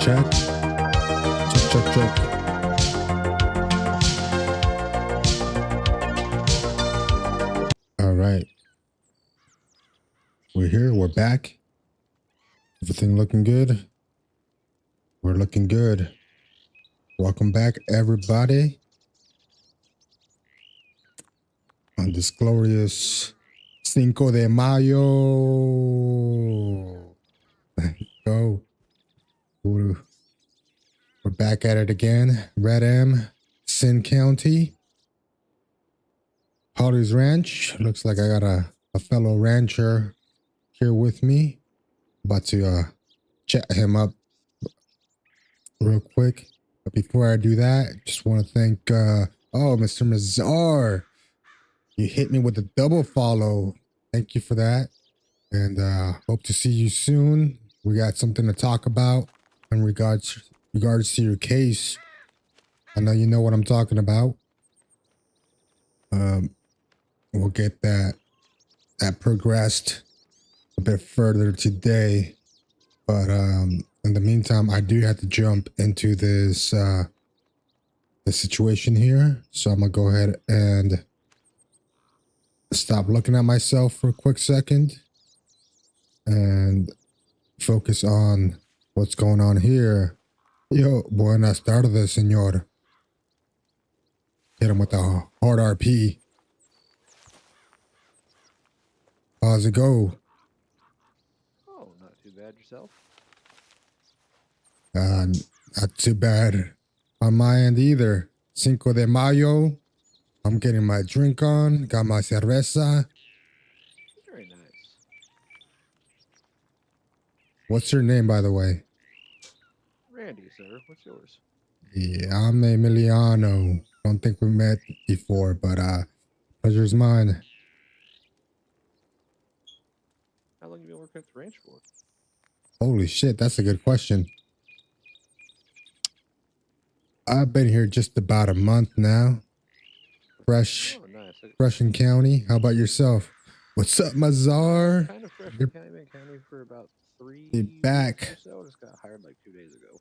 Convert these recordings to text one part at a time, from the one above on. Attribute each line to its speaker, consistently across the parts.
Speaker 1: check. Check, check, check. All right. We're here. We're back. Everything looking good. We're looking good. Welcome back, everybody. On this glorious Cinco de Mayo. Go. We're back at it again. Red M, Sin County. Holly's Ranch. Looks like I got a fellow rancher here with me. About to chat him up real quick. But before I do that, just want to thank Mr. Mazar. You hit me with a double follow. Thank you for that. And hope to see you soon. We got something to talk about in regards to your case. I know you know what I'm talking about. We'll get that progressed a bit further today. But in the meantime, I do have to jump into this the situation here. So I'm gonna go ahead and stop looking at myself for a quick second and focus on what's going on here. Yo, buenas tardes, señor. Hit him with a hard RP. How's it go?
Speaker 2: Oh, not too bad yourself.
Speaker 1: Not too bad on my end either. Cinco de Mayo. I'm getting my drink on. Got my cerveza.
Speaker 2: Very nice.
Speaker 1: What's your name, by the way?
Speaker 2: Randy, sir. What's yours?
Speaker 1: Yeah, I'm Emiliano. Don't think we met before, but pleasure's mine.
Speaker 2: How long have you been working at the ranch for?
Speaker 1: Holy shit, that's a good question. I've been here just about a month now. Fresh,
Speaker 2: oh, nice.
Speaker 1: Fresh in county. How about yourself? What's up, Mazar?
Speaker 2: Kind of fresh in county. Been in county for about 3
Speaker 1: You're back.
Speaker 2: weeks or so. Just got hired like 2 days ago.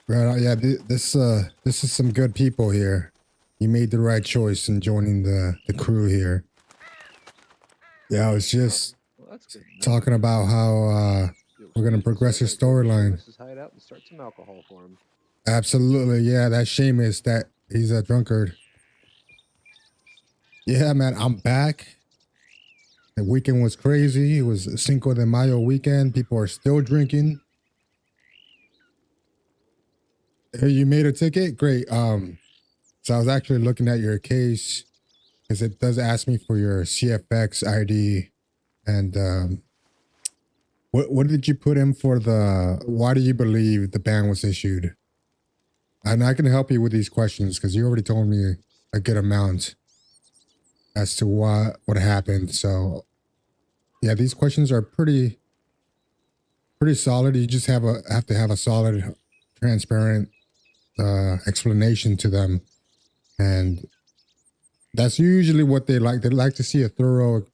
Speaker 1: Right. Yeah. This is some good people here. You made the right choice in joining the crew here. Yeah, I was just talking about how we're gonna progress your storyline.
Speaker 2: This is hide out and start some alcohol for him.
Speaker 1: Absolutely. Yeah. That Seamus, that he's a drunkard. Yeah, man. I'm back. The weekend was crazy. It was Cinco de Mayo weekend. People are still drinking. Hey, you made a ticket? Great. So I was actually looking at your case because it does ask me for your CFX ID. And what did you put in for why do you believe the ban was issued? And I can help you with these questions because you already told me a good amount as to what happened. So yeah, these questions are pretty solid. You just have to have a solid, transparent explanation to them, and that's usually what they like. They like to see a thorough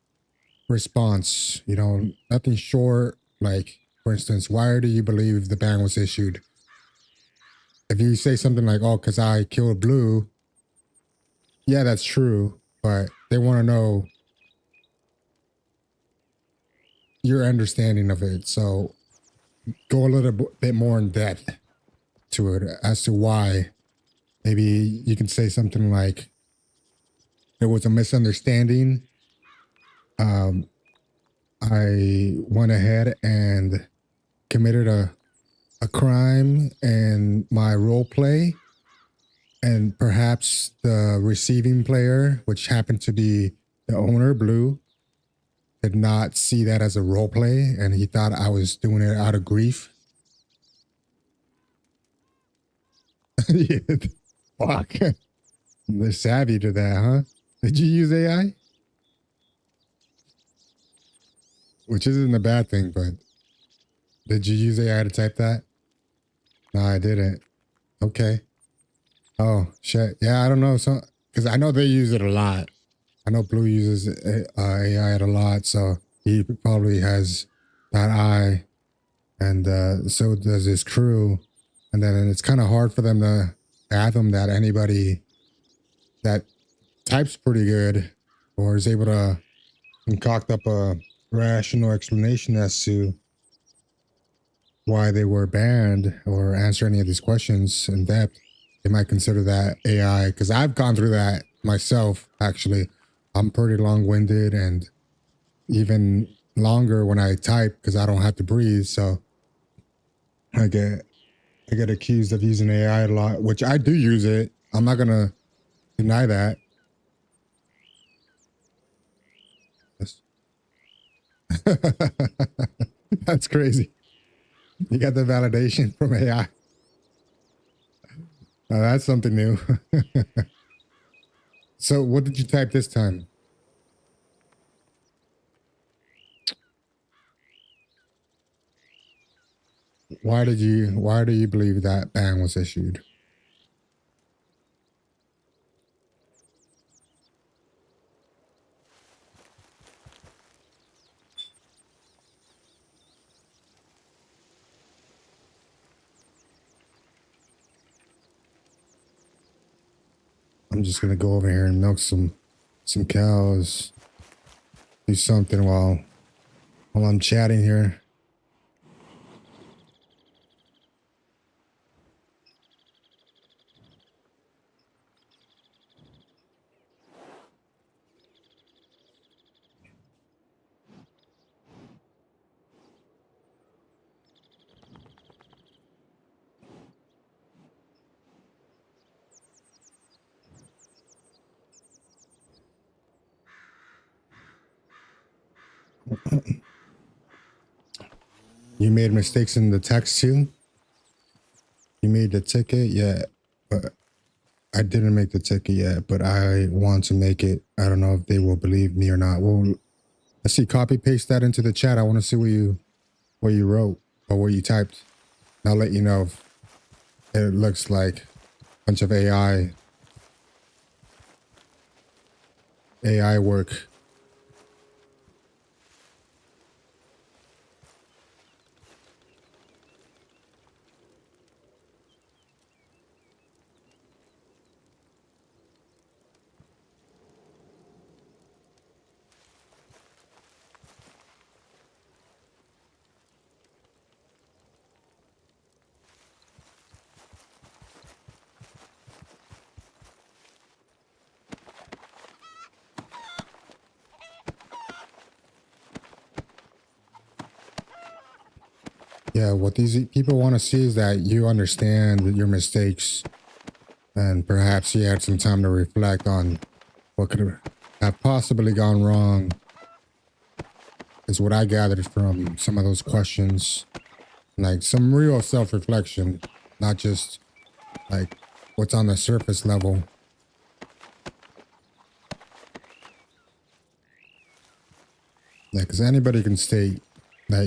Speaker 1: response. You know, nothing short. Like, for instance, why do you believe the ban was issued? If you say something like, "Oh, because I killed Blue," yeah, that's true, but they want to know your understanding of it. So go a little bit more in depth to it as to why. Maybe you can say something like, there was a misunderstanding. I went ahead and committed a crime in my role play, and perhaps the receiving player, which happened to be the owner, Blue, did not see that as a role play, and he thought I was doing it out of grief. Yeah, fuck. They're savvy to that, huh? Did you use AI? Which isn't a bad thing, but did you use AI to type that? No, I didn't. Okay. Oh, shit. Yeah, I don't know. So, because I know they use it a lot. I know Blue uses AI a lot, so he probably has that eye and so does his crew. And then it's kind of hard for them to fathom that anybody that types pretty good or is able to concoct up a rational explanation as to why they were banned or answer any of these questions in depth. They might consider that AI, because I've gone through that myself. Actually, I'm pretty long-winded and even longer when I type because I don't have to breathe. So I get accused of using AI a lot, which I do use it. I'm not gonna deny that. Yes. That's crazy. You got the validation from AI. That's something new. So what did you type this time? Why do you believe that ban was issued? I'm just gonna go over here and milk some cows. Do something while I'm chatting here. You made mistakes in the text too? You made the ticket? Yeah. But I didn't make the ticket yet, but I want to make it. I don't know if they will believe me or not. Well, let's see. Copy paste that into the chat. I want to see what you wrote or what you typed. And I'll let you know if it looks like a bunch of AI work. Yeah, what these people want to see is that you understand your mistakes and perhaps you had some time to reflect on what could have possibly gone wrong, is what I gathered from some of those questions. Like some real self-reflection, not just like what's on the surface level. Yeah, because anybody can state that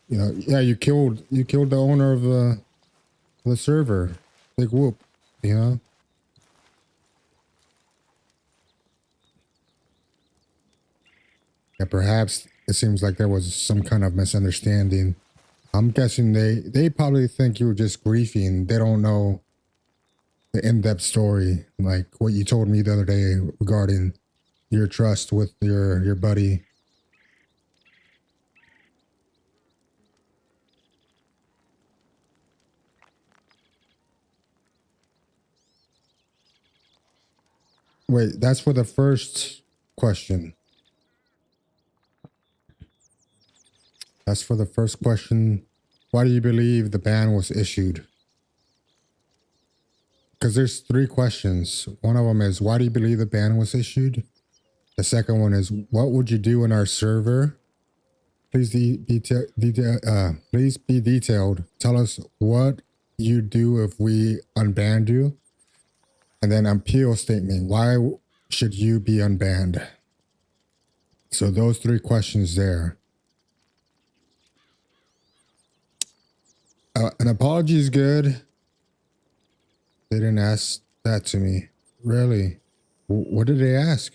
Speaker 1: yeah, you killed the owner of the server. Big whoop, you know? Yeah, perhaps it seems like there was some kind of misunderstanding. I'm guessing they probably think you were just griefing. They don't know the in-depth story, like what you told me the other day regarding your trust with your buddy. Wait, that's for the first question. That's for the first question. Why do you believe the ban was issued? Because there's three questions. One of them is, why do you believe the ban was issued? The second one is, what would you do in our server? Please please be detailed. Tell us what you do if we unbanned you. And then appeal statement. Why should you be unbanned? So those three questions there. An apology is good. They didn't ask that to me. Really? What did they ask?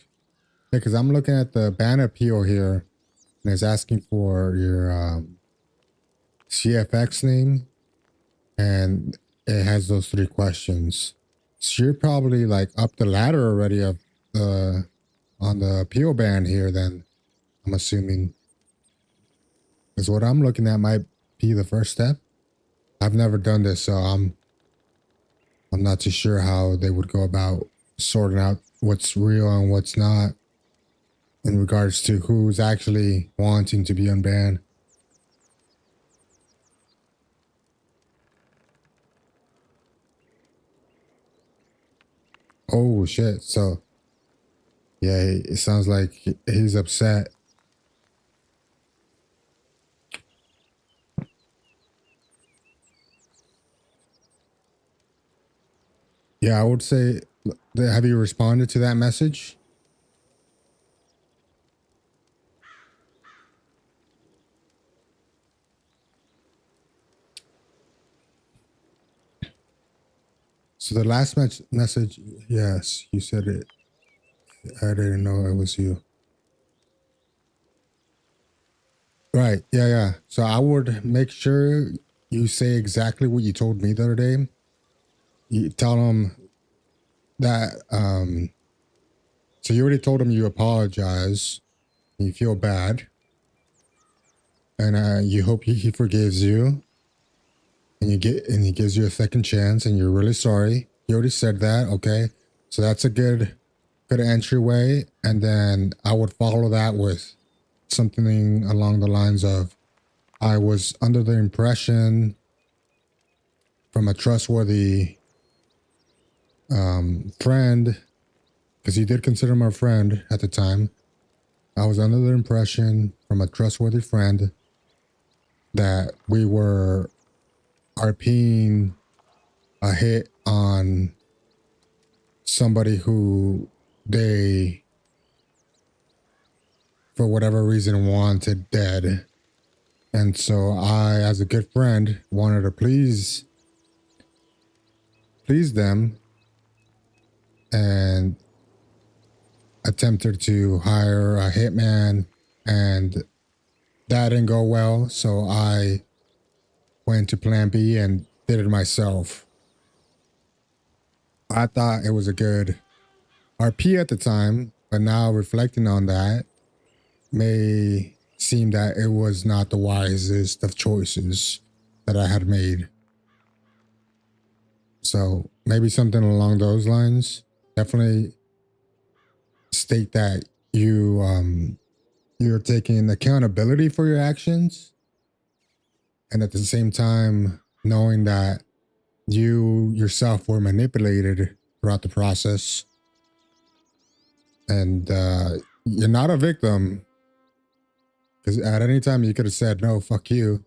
Speaker 1: Because I'm looking at the ban appeal here, and it's asking for your CFX name, and it has those 3 questions. So you're probably like up the ladder already of the on the appeal band here. Then I'm assuming, because what I'm looking at might be the first step. I've never done this, so I'm not too sure how they would go about sorting out what's real and what's not in regards to who's actually wanting to be unbanned. Oh shit. So yeah, it sounds like he's upset. Yeah, I would say, have you responded to that message? So the last message, yes, you said it. I didn't know it was you. Right. Yeah, yeah. So I would make sure you say exactly what you told me the other day. You tell them that, so you already told him you apologize, you feel bad, and you hope he forgives you, and he gives you a second chance, and you're really sorry. You already said that, okay? So that's a good entryway, and then I would follow that with something along the lines of, I was under the impression from a trustworthy friend, because you did consider him a friend at the time. I was under the impression from a trustworthy friend that we were RPing a hit on somebody who they, for whatever reason, wanted dead. And so I, as a good friend, wanted to please them and attempted to hire a hitman, and that didn't go well. So I went to plan B and did it myself. I thought it was a good RP at the time, but now reflecting on that, may seem that it was not the wisest of choices that I had made. So maybe something along those lines. Definitely state that you're taking accountability for your actions, and at the same time knowing that you yourself were manipulated throughout the process, and you're not a victim, because at any time you could have said no, fuck you.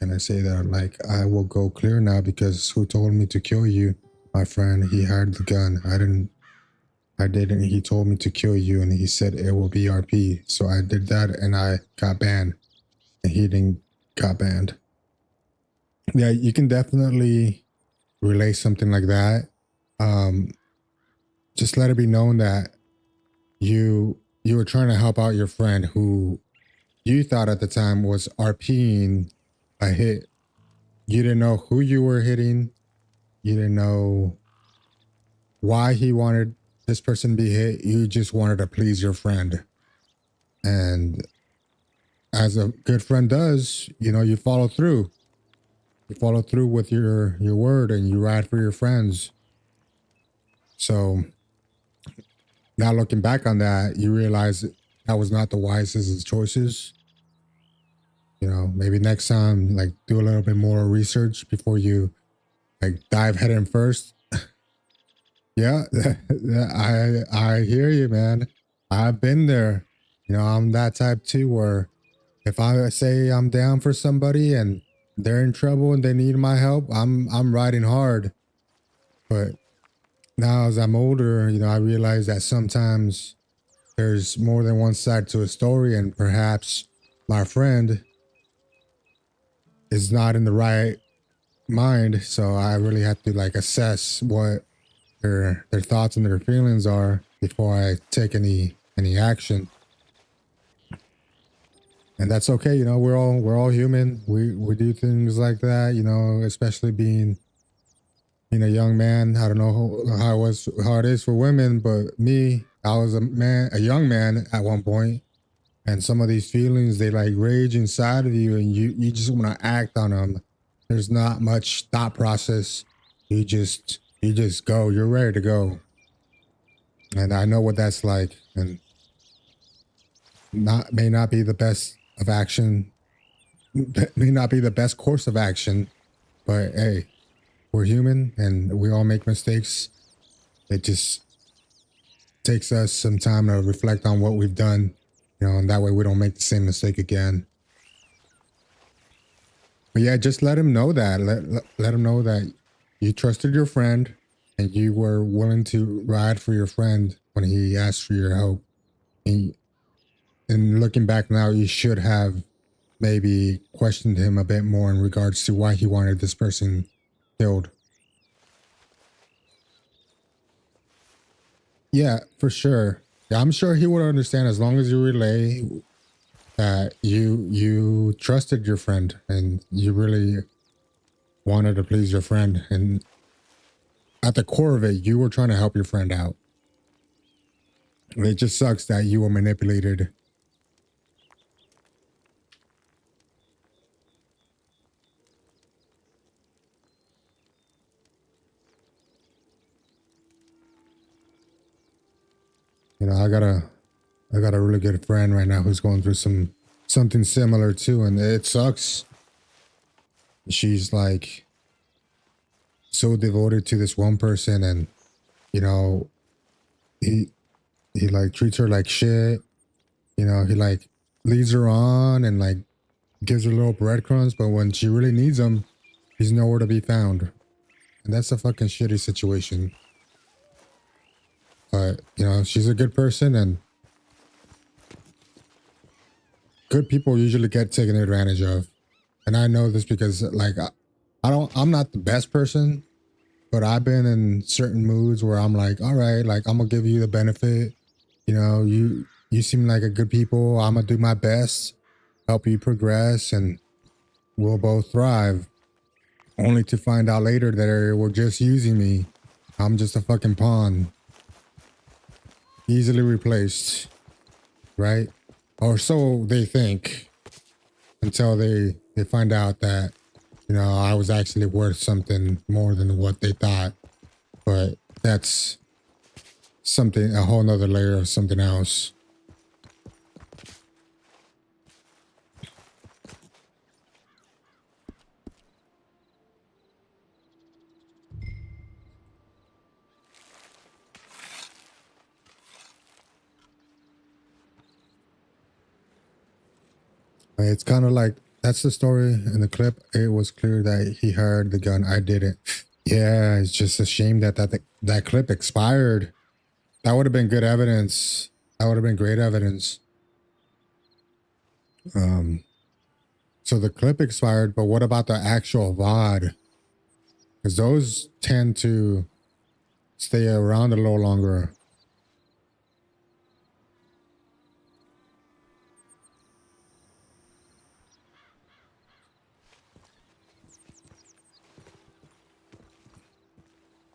Speaker 1: Can I say that? Like, I will go clear now, because who told me to kill you? My friend, he hired the gun. I didn't. He told me to kill you, and he said it will be RP. So I did that, and I got banned. And he didn't got banned. Yeah, you can definitely relay something like that. Just let it be known that you were trying to help out your friend who you thought at the time was RPing a hit. You didn't know who you were hitting. You didn't know why he wanted this person to be hit. You just wanted to please your friend. And as a good friend does, you follow through. You follow through with your word, and you ride for your friends. So now looking back on that, you realize that was not the wisest of choices. Maybe next time, like, do a little bit more research before you like dive head in first. Yeah, I hear you, man. I've been there. I'm that type too, where if I say I'm down for somebody and they're in trouble and they need my help, I'm riding hard. But now as I'm older, I realize that sometimes there's more than one side to a story, and perhaps my friend is not in the right mind. So I really have to like assess what their thoughts and their feelings are before I take any action. And that's okay. You know, we're all human. We do things like that. You know, especially being a young man. I don't know how it is for women, but me, I was a young man at one point, and some of these feelings they like rage inside of you, and you just want to act on them. There's not much thought process. You just go. You're ready to go, and I know what that's like, and not may not be the best of action, may not be the best course of action, but hey, we're human and we all make mistakes. It just takes us some time to reflect on what we've done, you know, and that way we don't make the same mistake again. But yeah, just let him know that. Let him know that you trusted your friend and you were willing to ride for your friend when he asked for your help. And looking back now, you should have maybe questioned him a bit more in regards to why he wanted this person killed. Yeah, for sure. Yeah, I'm sure he would understand as long as you relay that you trusted your friend and you really wanted to please your friend, and at the core of it, you were trying to help your friend out. It just sucks that you were manipulated. You know, I got a really good friend right now who's going through something similar too, and it sucks. She's like so devoted to this one person, and you know, he he like treats her like shit. You know, he like leads her on and like gives her little breadcrumbs, but when she really needs him, he's nowhere to be found. And that's a fucking shitty situation. But, you know, she's a good person, and good people usually get taken advantage of. And I know this because like I'm not the best person, but I've been in certain moods where I'm like, all right, like I'm gonna give you the benefit. You know, you seem like a good people. I'm gonna do my best, help you progress, and we'll both thrive. Only to find out later that they were just using me. I'm just a fucking pawn, easily replaced, right? Or so they think, until they find out that, you know, I was actually worth something more than what they thought. But that's something, a whole nother layer of something else. It's kind of like, that's the story in the clip. It was clear that he heard the gun. I didn't. Yeah, it's just a shame that clip expired. That would have been good evidence. That would have been great evidence. Um, so the clip expired, but what about the actual VOD? Because those tend to stay around a little longer.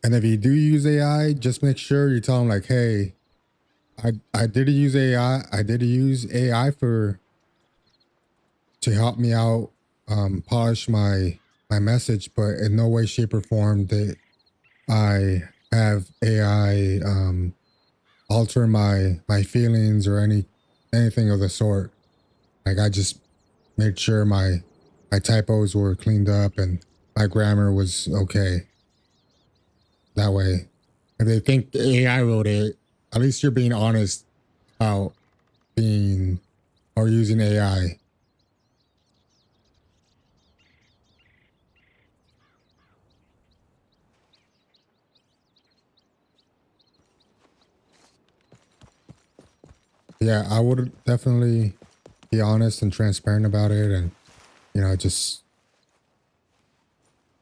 Speaker 1: And if you do use AI, just make sure you tell them like, hey, I did use AI. I did use AI to help me out, polish my message, but in no way, shape, or form did I have AI alter my feelings or anything of the sort. Like I just made sure my typos were cleaned up and my grammar was okay. That way, if they think the AI wrote it, at least you're being honest about being or using AI. Yeah, I would definitely be honest and transparent about it, and you know, just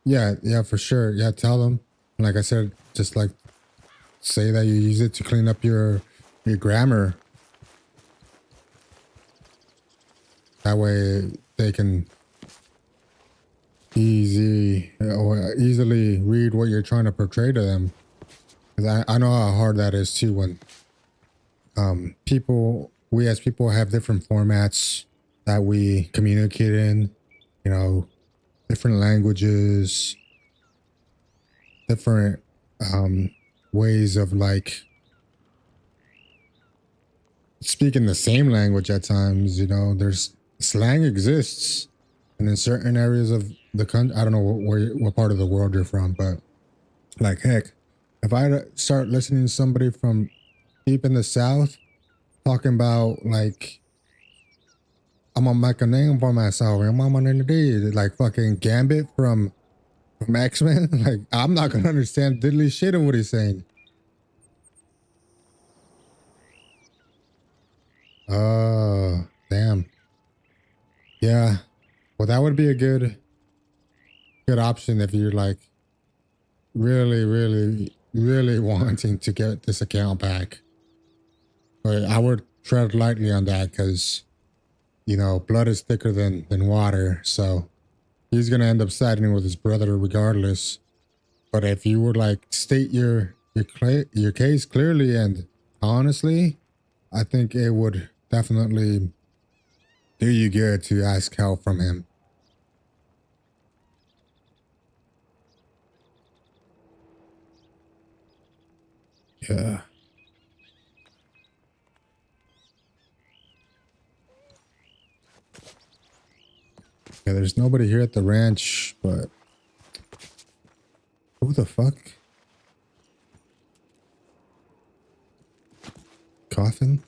Speaker 1: yeah, for sure. Yeah, tell them. And like I said, just like say that you use it to clean up your grammar. That way they can easily read what you're trying to portray to them. Because I know how hard that is too when we as people have different formats that we communicate in, you know, different languages, different ways of like speaking the same language at times. You know, there's slang exists, and in certain areas of the country, I don't know what part of the world you're from, but like heck, if I start listening to somebody from deep in the South talking about like I'm gonna make a name for myself, I'm gonna do like fucking Gambit from X-Men, like I'm not gonna understand diddly shit of what he's saying. Oh, damn. Yeah. Well, that would be a good option if you're like really wanting to get this account back. But I would tread lightly on that because, you know, blood is thicker than water. So he's gonna end up siding with his brother regardless. But if you would like state your case clearly and honestly, I think it would definitely do you good to ask help from him. Yeah. Yeah, there's nobody here at the ranch, but who the fuck? Coffin?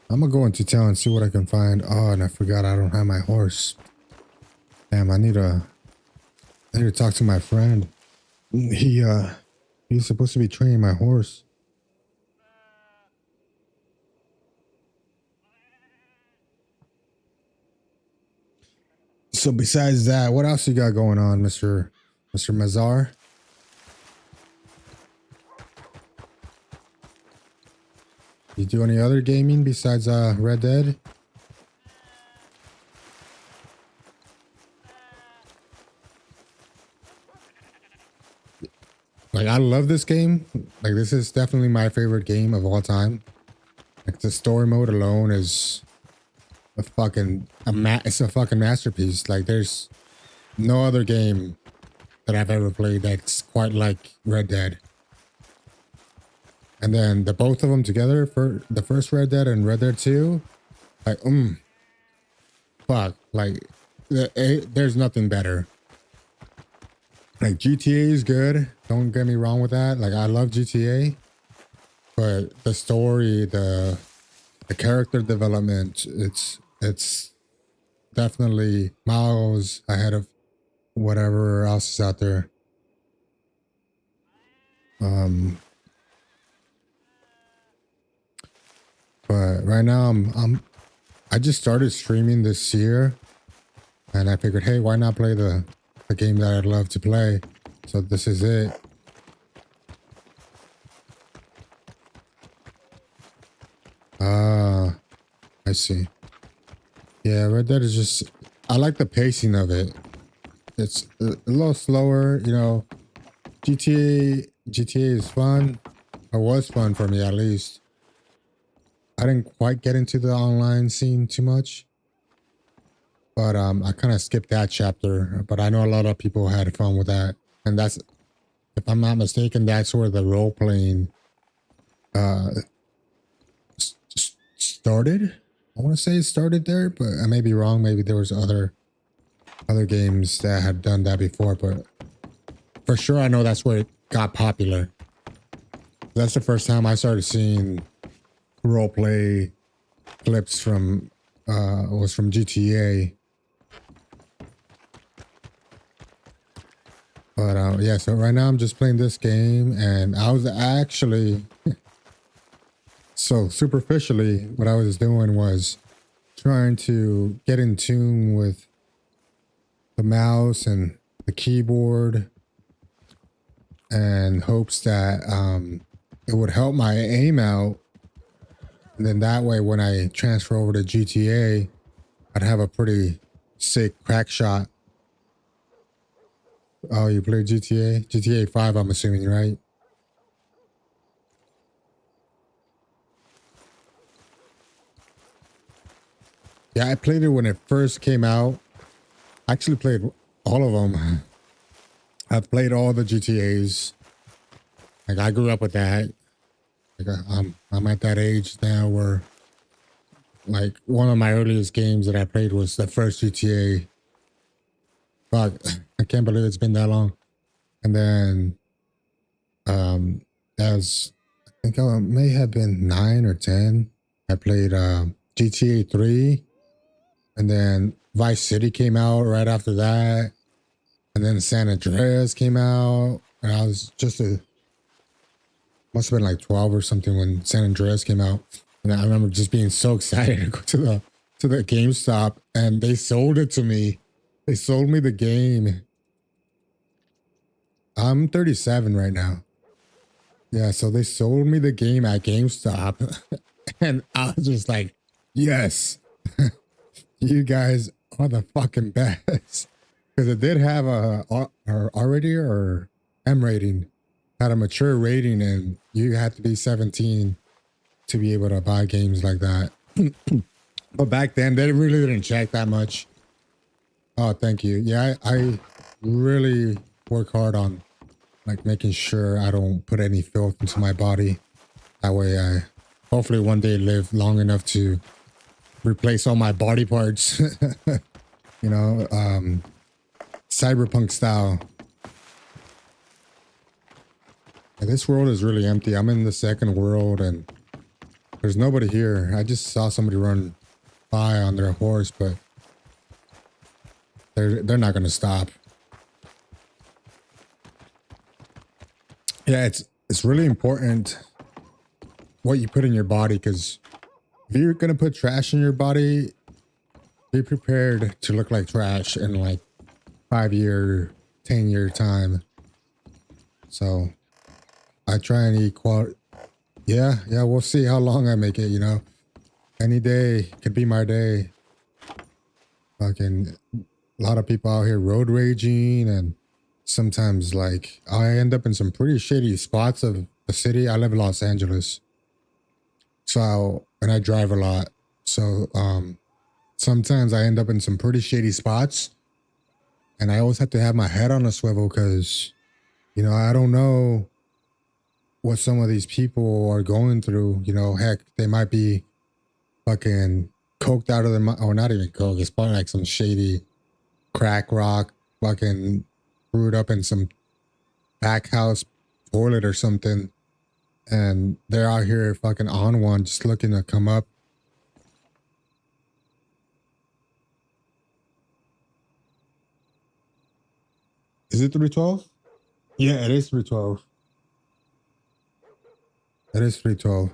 Speaker 1: I'm gonna go into town and see what I can find. Oh, and I forgot I don't have my horse. Damn, I need to talk to my friend. He's supposed to be training my horse. So besides that, what else you got going on, Mr. Mazar? You do any other gaming besides Red Dead? Like I love this game. Like this is definitely my favorite game of all time. Like the story mode alone is it's a fucking masterpiece. Like there's no other game that I've ever played that's quite like Red Dead. And then the both of them together for the first Red Dead and Red Dead 2, like fuck, like there's nothing better. Like GTA is good, don't get me wrong with that. Like I love GTA, but the story, the character development, it's definitely miles ahead of whatever else is out there. But right now I just started streaming this year, and I figured, hey, why not play the game that I'd love to play? So this is it. Ah, I see. Yeah, Red Dead is just, I like the pacing of it. It's a little slower, you know. GTA is fun. Or was fun for me at least. I didn't quite get into the online scene too much. But I kind of skipped that chapter. But I know a lot of people had fun with that. And that's, if I'm not mistaken, that's where the role playing started. I want to say it started there, but I may be wrong. Maybe there was other games that had done that before, but for sure I know that's where it got popular. That's the first time I started seeing role play clips from was from GTA. But yeah, so right now I'm just playing this game, and I was actually so superficially what I was doing was trying to get in tune with the mouse and the keyboard, and hopes that it would help my aim out, and then that way when I transfer over to GTA, I'd have a pretty sick crack shot. Oh, you played GTA? GTA 5, I'm assuming, right? Yeah, I played it when it first came out. I actually played all of them. I've played all the GTAs. Like I grew up with that. Like I'm at that age now where like one of my earliest games that I played was the first GTA. Fuck, I can't believe it's been that long. And then um as I think I may have been 9 or 10, I played GTA 3, and then Vice City came out right after that, and then San Andreas came out, and I was just a must have been like 12 or something when San Andreas came out. And I remember just being so excited to go to the GameStop, and they sold it to me. They sold me the game. I'm 37 right now. Yeah, so they sold me the game at GameStop. And I was just like, yes, you guys are the fucking best. Because it did have a R rating or M rating, had a mature rating, and you had to be 17 to be able to buy games like that. But back then, they really didn't check that much. Oh, thank you. Yeah, I really work hard on like making sure I don't put any filth into my body. That way, I hopefully one day live long enough to replace all my body parts. You know, cyberpunk style. And this world is really empty. I'm in the second world, and there's nobody here. I just saw somebody run by on their horse, but they're not gonna stop. Yeah, it's really important what you put in your body, because if you're gonna put trash in your body, be prepared to look like trash in like 5 year, 10 year time. So I try and eat quality. Yeah, we'll see how long I make it, you know. Any day could be my day. Fucking a lot of people out here road raging, and sometimes like I end up in some pretty shady spots of the city. I live in Los Angeles. So, and I drive a lot. So, sometimes I end up in some pretty shady spots, and I always have to have my head on a swivel because, you know, I don't know what some of these people are going through. You know, heck, they might be fucking coked out of their mind, or not even coke. It's probably like some shady crack rock, fucking brewed up in some back house toilet or something. And they're out here fucking on one, just looking to come up. Is it 312? Yeah, it is 312. It is 312.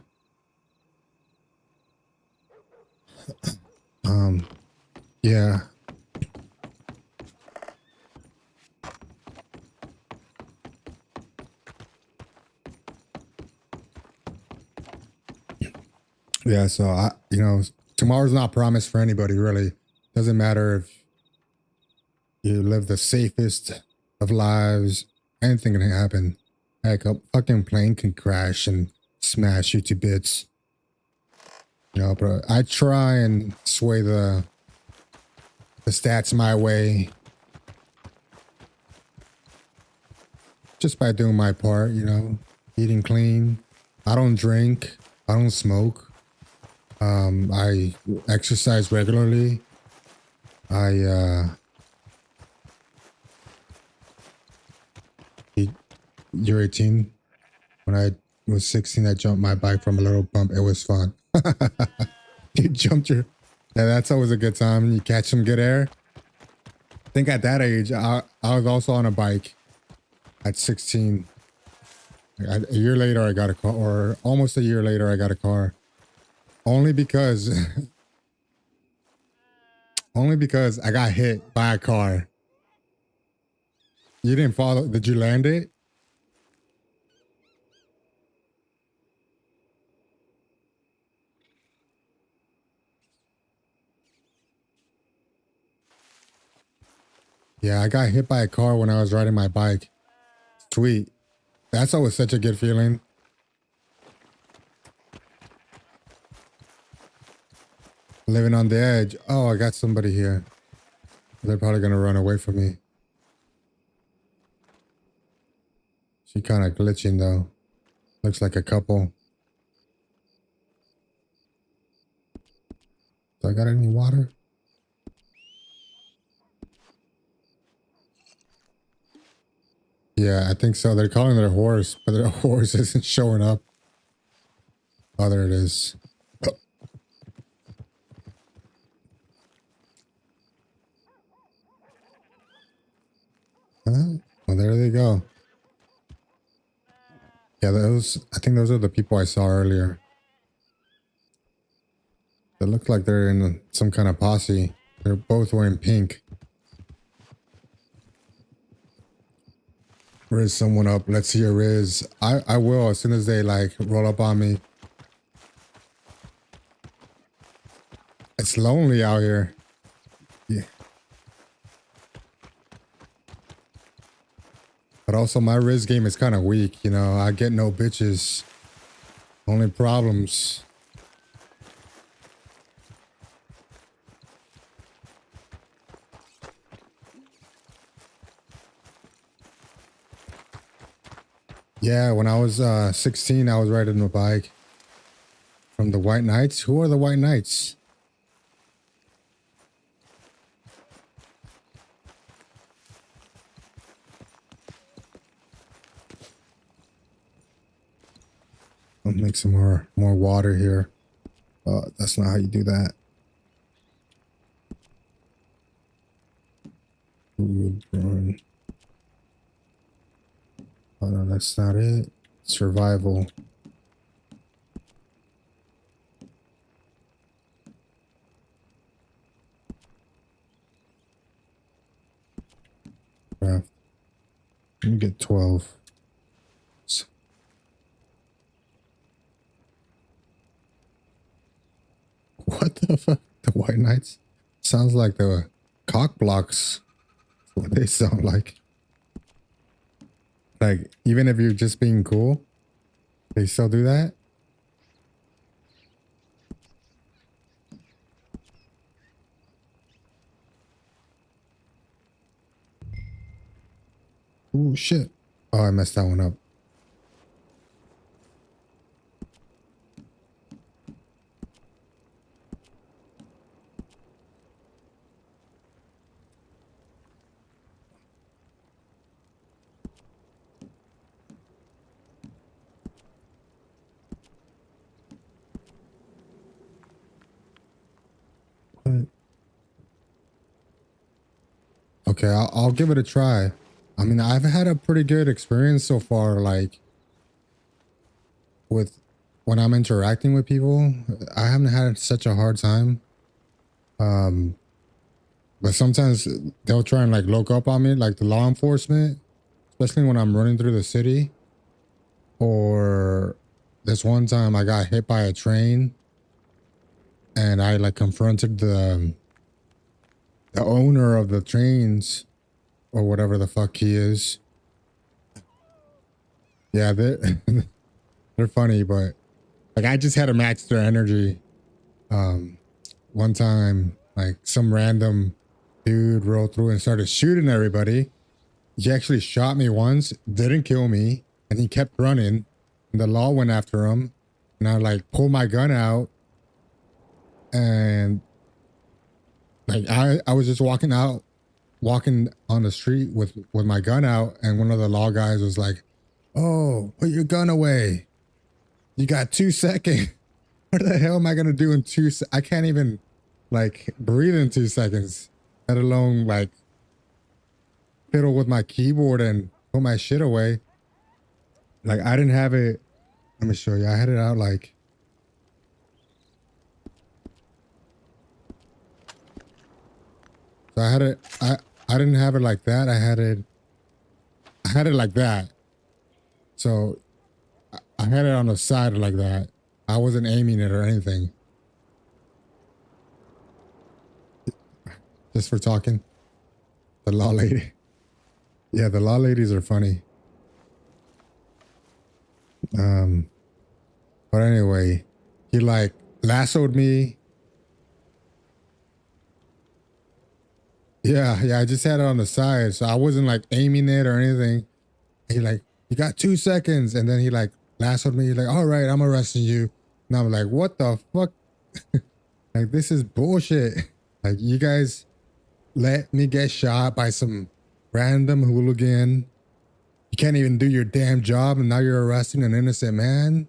Speaker 1: Um, yeah. Yeah, so you know, tomorrow's not promised for anybody, really. Doesn't matter if you live the safest of lives, anything can happen. Like a fucking plane can crash and smash you to bits. You know, but I try and sway the stats my way just by doing my part, you know, eating clean. I don't drink. I don't smoke. I exercise regularly. You're 18. When I was 16, I jumped my bike from a little bump. It was fun. You jumped your. Yeah, that's always a good time. You catch some good air. I think at that age, I was also on a bike at 16. A year later, I got a car, or almost a year later, I got a car. Only because, only because I got hit by a car. You didn't follow. Did you land it? Yeah, I got hit by a car when I was riding my bike. Sweet. That's always such a good feeling. Living on the edge. Oh, I got somebody here. They're probably going to run away from me. She kind of glitching though. Looks like a couple. Do I got any water? Yeah, I think so. They're calling their horse, but their horse isn't showing up. Oh, there it is. Oh. Huh? Well, there they go. Yeah, I think those are the people I saw earlier. They look like they're in some kind of posse. They're both wearing pink. Riz someone up. Let's see a Riz. I will as soon as they like roll up on me. It's lonely out here. Yeah. But also my Riz game is kind of weak. You know, I get no bitches. Only problems. Yeah, when I was 16, I was riding a bike from the White Knights. Who are the White Knights? I'll make some more water here. That's not how you do that. Food, run. Oh no, that's not it. Survival. Craft. Let me get 12. What the fuck? The White Knights? Sounds like the cock blocks. That's what they sound like. Like, even if you're just being cool, they still do that? Ooh, shit. Oh, I messed that one up. What? Okay, I'll give it a try. I mean, I've had a pretty good experience so far, like with when I'm interacting with people. I haven't had such a hard time. Um, but sometimes they'll try and like look up on me, like the law enforcement, especially when I'm running through the city. Or this one time I got hit by a train and I like confronted the owner of the trains or whatever the fuck he is. Yeah, they're funny, but like I just had to match their energy. One time, like some random dude rolled through and started shooting everybody. He actually shot me once, didn't kill me, and he kept running. And the law went after him, and I like pulled my gun out, and like I was just walking on the street with my gun out, and one of the law guys was like, "Oh, put your gun away. You got 2 seconds." What the hell am I gonna do in I can't even like breathe in 2 seconds, let alone like fiddle with my keyboard and put my shit away. Like I didn't have it. Let me show you. I had it out like. So I had it. I didn't have it like that. I had it like that. So I had it on the side like that. I wasn't aiming it or anything. Just for talking. The law lady. Yeah, the law ladies are funny. But anyway, he like lassoed me. Yeah, I just had it on the side, so I wasn't like aiming it or anything. He like, you got 2 seconds, and then he like lassoed me. He's like, all right, I'm arresting you. And I'm like, what the fuck? Like, this is bullshit. Like, you guys let me get shot by some random hooligan. You can't even do your damn job, and now you're arresting an innocent man.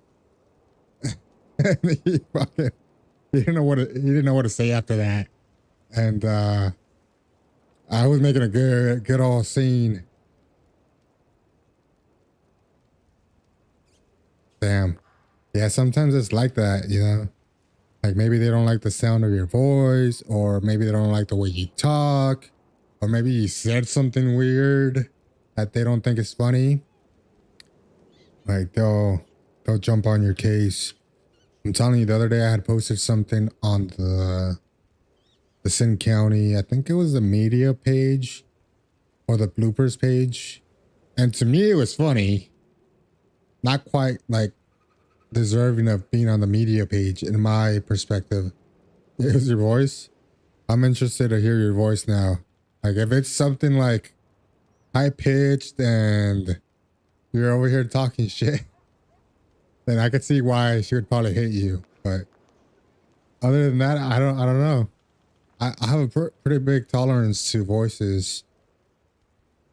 Speaker 1: And he fucking, he didn't know what to say after that. And I was making a good old scene. Damn. Yeah, sometimes it's like that, you know? Like maybe they don't like the sound of your voice, or maybe they don't like the way you talk, or maybe you said something weird that they don't think is funny. Like they'll jump on your case. I'm telling you, the other day I had posted something on the Sin County, I think it was the media page or the bloopers page. And to me it was funny. Not quite like deserving of being on the media page in my perspective. It was your voice. I'm interested to hear your voice now. Like if it's something like high pitched and you're over here talking shit, then I could see why she would probably hate you. But other than that, I don't know. I have a pretty big tolerance to voices.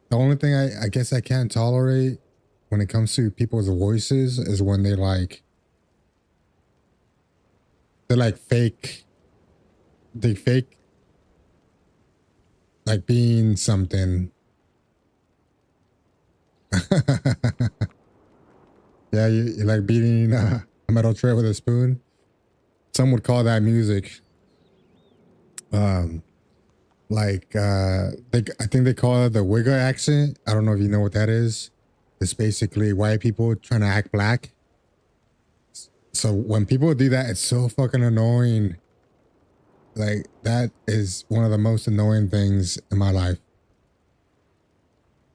Speaker 1: The only thing I guess I can't tolerate when it comes to people's voices is when they're like fake. They fake like being something. Yeah, you like beating a metal tray with a spoon. Some would call that music. I think they call it the Wigga accent. I don't know if you know what that is. It's basically white people trying to act black. So when people do that, it's so fucking annoying. Like that is one of the most annoying things in my life.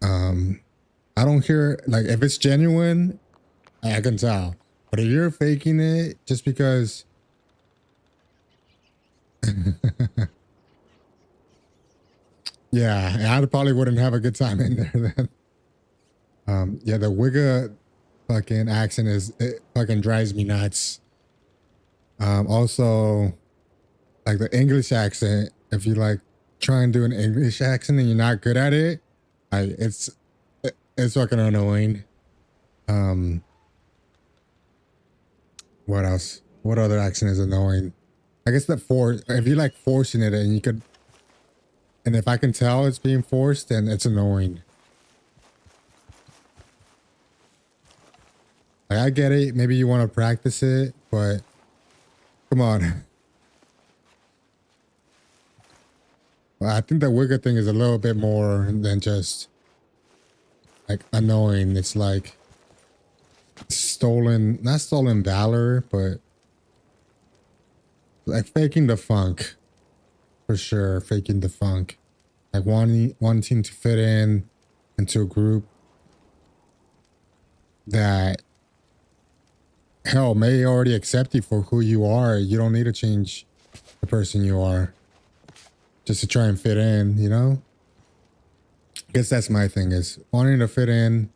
Speaker 1: I don't hear like if it's genuine, I can tell. But if you're faking it just because yeah, I probably wouldn't have a good time in there then. Yeah, the Wigga fucking accent it fucking drives me nuts. Also like the English accent, if you like try and do an English accent and you're not good at it, it's fucking annoying. What else? What other accent is annoying? I guess if you like forcing it and you could, and if I can tell it's being forced, then it's annoying. Like I get it. Maybe you want to practice it, but come on. Well, I think the Wigga thing is a little bit more than just like annoying. It's like not stolen valor, but like faking the funk. For sure, faking the funk. Like wanting to fit in into a group that hell may already accept you for who you are. You don't need to change the person you are just to try and fit in, you know? I guess that's my thing, is wanting to fit in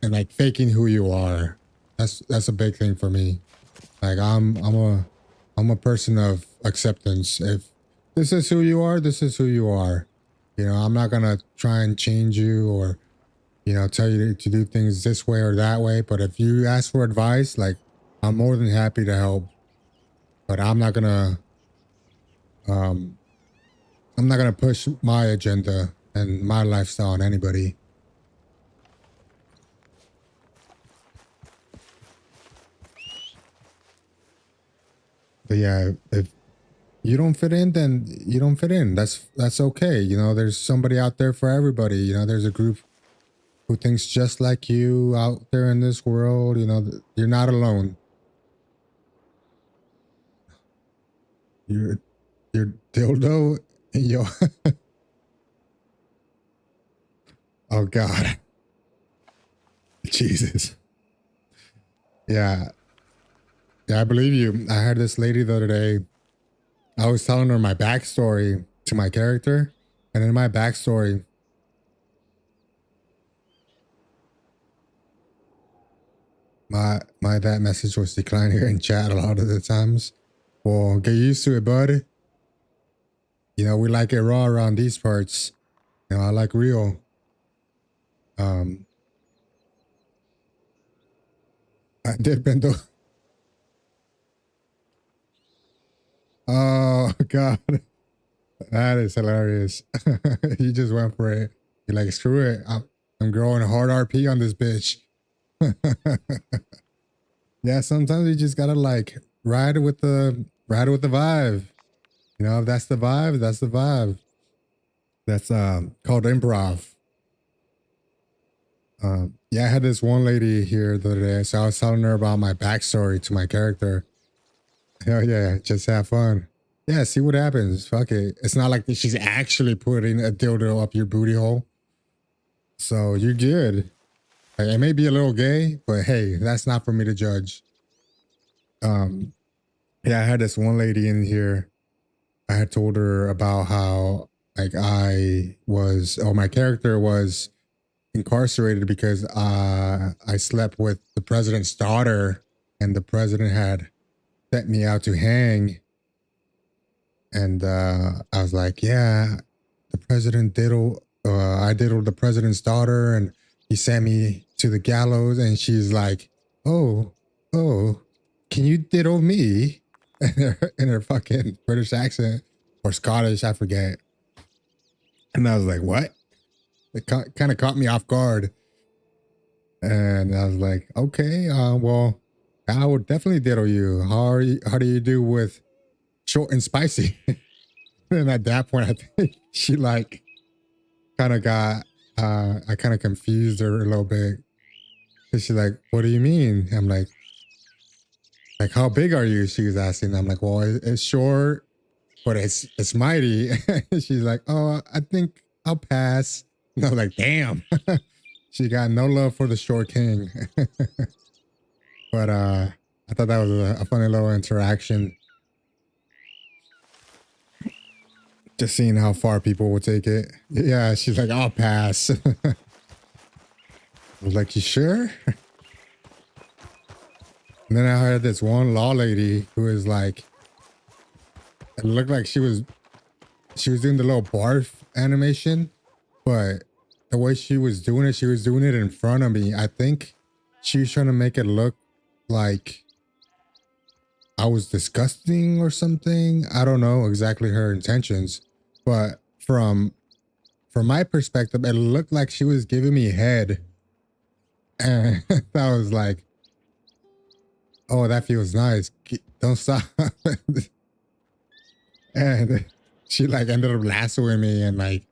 Speaker 1: and like faking who you are. That's a big thing for me. Like I'm a person of acceptance. If this is who you are, this is who you are. You know, I'm not gonna try and change you or, you know, tell you to do things this way or that way. But if you ask for advice, like I'm more than happy to help. But I'm not gonna push my agenda and my lifestyle on anybody. But yeah, if you don't fit in, then you don't fit in. That's okay. You know, there's somebody out there for everybody. You know, there's a group who thinks just like you out there in this world. You know, you're not alone. Your dildo Yo. Oh God. Jesus. Yeah. Yeah, I believe you. I had this lady the other day. I was telling her my backstory to my character. And in my backstory, my that message was declined here in chat a lot of the times. Well, get used to it, bud. You know, we like it raw around these parts. You know, I like real. Um, I did Bendo. Oh God, that is hilarious. You just went for it. You're like, screw it. I'm growing a hard RP on this bitch. Yeah, sometimes you just gotta like ride with the vibe. You know, if that's the vibe, that's the vibe. That's called improv. Yeah, I had this one lady here the other day, so I was telling her about my backstory to my character. Hell yeah, just have fun. Yeah, see what happens. Fuck it. It's not like she's actually putting a dildo up your booty hole. So you're good. Like, it may be a little gay, but hey, that's not for me to judge. Um, yeah, I had this one lady in here. I had told her about how like my character was incarcerated because I slept with the president's daughter, and the president had set me out to hang. And I was like, yeah, the president I diddled the president's daughter, and he sent me to the gallows. And she's like, oh, oh, can you diddle me? In her fucking British accent or Scottish, I forget. And I was like, what? It kind of caught me off guard. And I was like, okay, well, I would definitely diddle you. How do you do with short and spicy? And at that point, I think she like kind of got, I kind of confused her a little bit. And she's like, what do you mean? I'm like, how big are you? She was asking. I'm like, well, it's short, but it's mighty. She's like, oh, I think I'll pass. And I was like, damn. She got no love for the short king. But I thought that was a funny little interaction. Just seeing how far people would take it. Yeah, she's like, I'll pass. I was like, you sure? And then I heard this one law lady who is like, it looked like she was doing the little barf animation, but the way she was doing it in front of me. I think she was trying to make it look like I was disgusting or something. I don't know exactly her intentions, but from my perspective, it looked like she was giving me head. And I was like, oh, that feels nice. Don't stop. And she like ended up lassoing me and like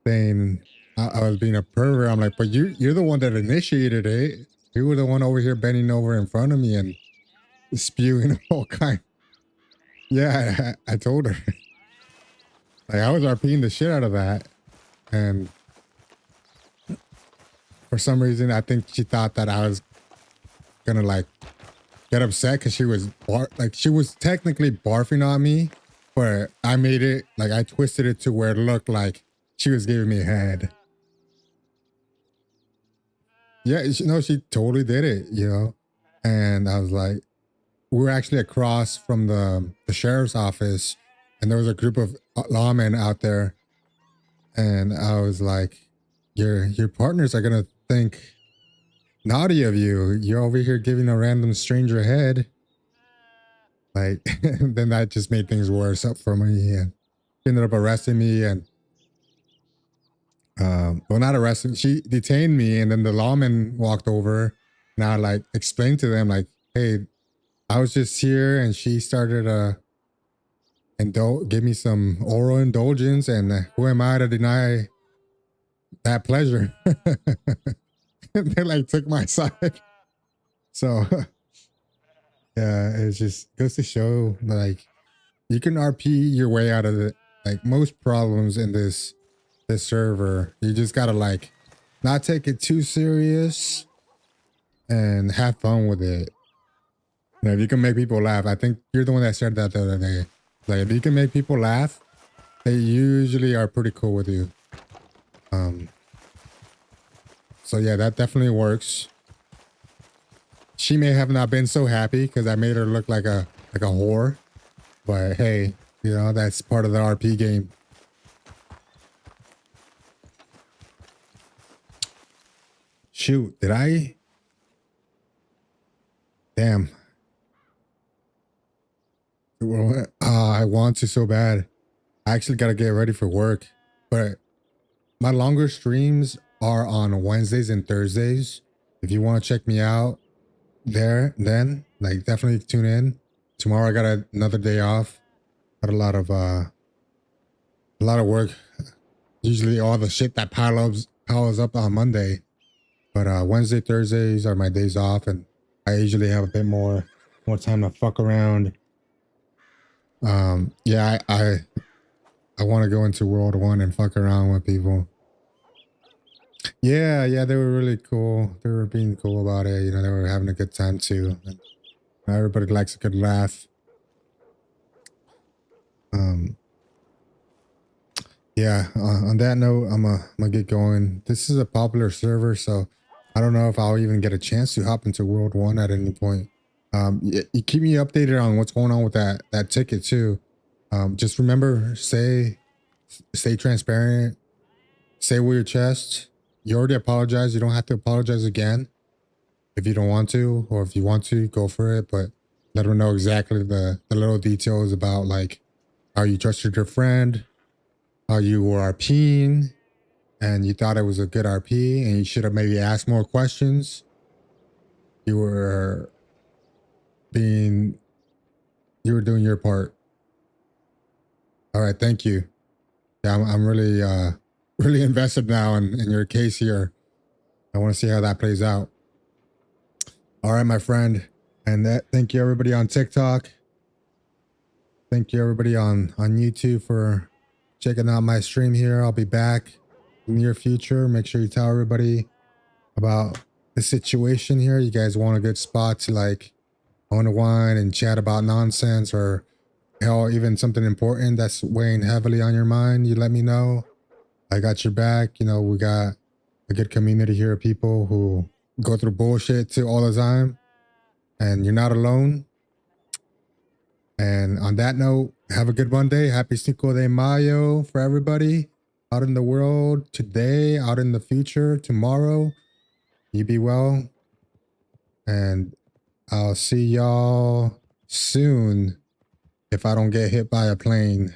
Speaker 1: saying I was being a pervert. I'm like, but you're the one that initiated it. You were the one over here bending over in front of me and spewing all kind. Yeah, I told her. Like I was RPing the shit out of that. And for some reason, I think she thought that I was gonna like get upset because she was she was technically barfing on me, but I made it like I twisted it to where it looked like she was giving me a head. Yeah, she totally did it, you know. And I was like, we were actually across from the sheriff's office, and there was a group of lawmen out there, and I was like, your partners are gonna think naughty of you. You're over here giving a random stranger a head. Like, then that just made things worse up for me, and she ended up arresting me, and well, not arresting. She detained me, and then the lawman walked over, and I like explained to them like, hey, I was just here, and she started give me some oral indulgence, and who am I to deny that pleasure? They like took my side. So yeah, it just goes to show like you can RP your way out of like most problems in this server, you just gotta like not take it too serious and have fun with it. You know, if you can make people laugh, I think you're the one that said that the other day. Like if you can make people laugh, they usually are pretty cool with you. So yeah, that definitely works. She may have not been so happy because I made her look like a whore, but hey, you know, that's part of the RP game. Shoot, did I? Damn. I want to so bad. I actually got to get ready for work, but my longer streams are on Wednesdays and Thursdays. If you want to check me out there, then like definitely tune in. Tomorrow I got another day off. Got a lot of work. Usually all the shit that piles up on Monday. But Wednesday, Thursdays are my days off, and I usually have a bit more time to fuck around. Yeah, I want to go into World 1 and fuck around with people. Yeah, they were really cool. They were being cool about it. You know, they were having a good time too. And everybody likes a good laugh. Yeah, on that note, I'm gonna get going. This is a popular server, so I don't know if I'll even get a chance to hop into World 1 at any point. You keep me updated on what's going on with that ticket too. Just remember, stay transparent, say with your chest. You already apologized. You don't have to apologize again if you don't want to, or if you want to, go for it. But let them know exactly the little details about like how you trusted your friend, how you were RPing, and you thought it was a good RP, and you should have maybe asked more questions. You were doing your part. All right, thank you. Yeah, I'm really really invested now in your case here. I want to see how that plays out. All right, my friend, and thank you everybody on TikTok. Thank you everybody on YouTube for checking out my stream here. I'll be back in the near future. Make sure you tell everybody about the situation here. You guys want a good spot to like unwind and chat about nonsense, or hell, even something important that's weighing heavily on your mind, you let me know. I got your back. You know, we got a good community here of people who go through bullshit too all the time, and you're not alone. And on that note, have a good Monday. Happy Cinco de Mayo for everybody out in the world today, out in the future, tomorrow. You be well. And I'll see y'all soon if I don't get hit by a plane.